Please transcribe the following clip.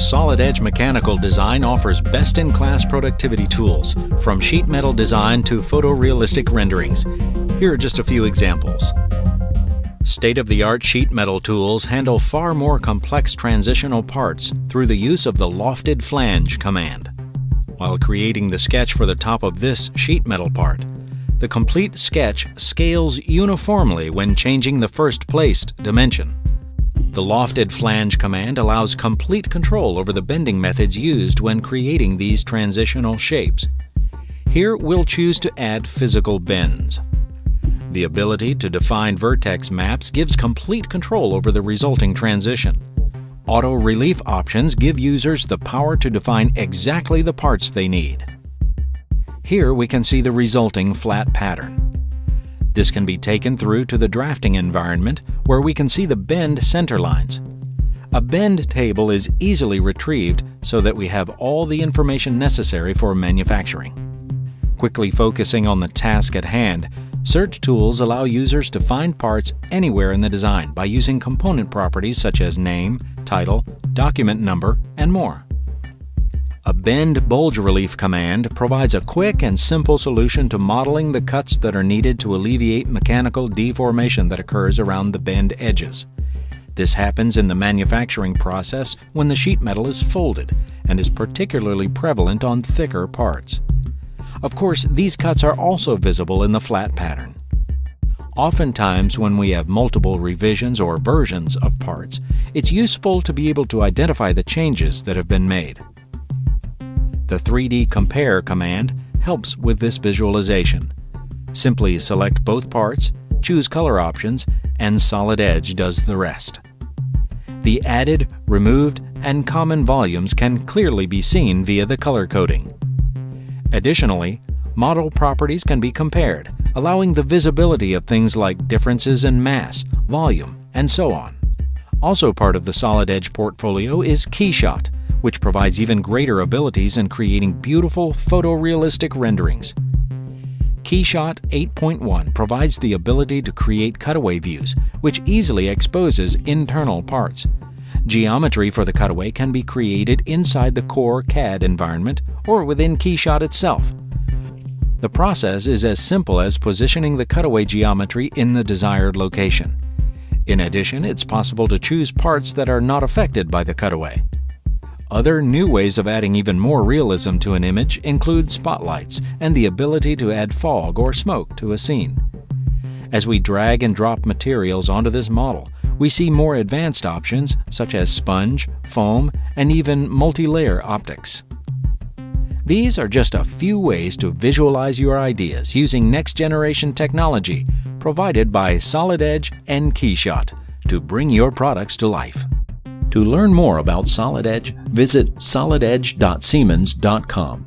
Solid Edge Mechanical Design offers best-in-class productivity tools, from sheet metal design to photorealistic renderings. Here are just a few examples. State-of-the-art sheet metal tools handle far more complex transitional parts through the use of the lofted flange command. While creating the sketch for the top of this sheet metal part, the complete sketch scales uniformly when changing the first placed dimension. The lofted flange command allows complete control over the bending methods used when creating these transitional shapes. Here we'll choose to add physical bends. The ability to define vertex maps gives complete control over the resulting transition. Auto relief options give users the power to define exactly the parts they need. Here we can see the resulting flat pattern. This can be taken through to the drafting environment, where we can see the bend center lines. A bend table is easily retrieved so that we have all the information necessary for manufacturing. Quickly focusing on the task at hand, search tools allow users to find parts anywhere in the design by using component properties such as name, title, document number, and more. A bend bulge relief command provides a quick and simple solution to modeling the cuts that are needed to alleviate mechanical deformation that occurs around the bend edges. This happens in the manufacturing process when the sheet metal is folded and is particularly prevalent on thicker parts. Of course, these cuts are also visible in the flat pattern. Oftentimes, when we have multiple revisions or versions of parts, it's useful to be able to identify the changes that have been made. The 3D Compare command helps with this visualization. Simply select both parts, choose color options, and Solid Edge does the rest. The added, removed, and common volumes can clearly be seen via the color coding. Additionally, model properties can be compared, allowing the visibility of things like differences in mass, volume, and so on. Also part of the Solid Edge portfolio is KeyShot, which provides even greater abilities in creating beautiful photorealistic renderings. KeyShot 8.1 provides the ability to create cutaway views, which easily exposes internal parts. Geometry for the cutaway can be created inside the core CAD environment or within KeyShot itself. The process is as simple as positioning the cutaway geometry in the desired location. In addition, it's possible to choose parts that are not affected by the cutaway. Other new ways of adding even more realism to an image include spotlights and the ability to add fog or smoke to a scene. As we drag and drop materials onto this model, we see more advanced options such as sponge, foam, and even multi-layer optics. These are just a few ways to visualize your ideas using next-generation technology provided by Solid Edge and KeyShot to bring your products to life. To learn more about Solid Edge, visit solidedge.siemens.com.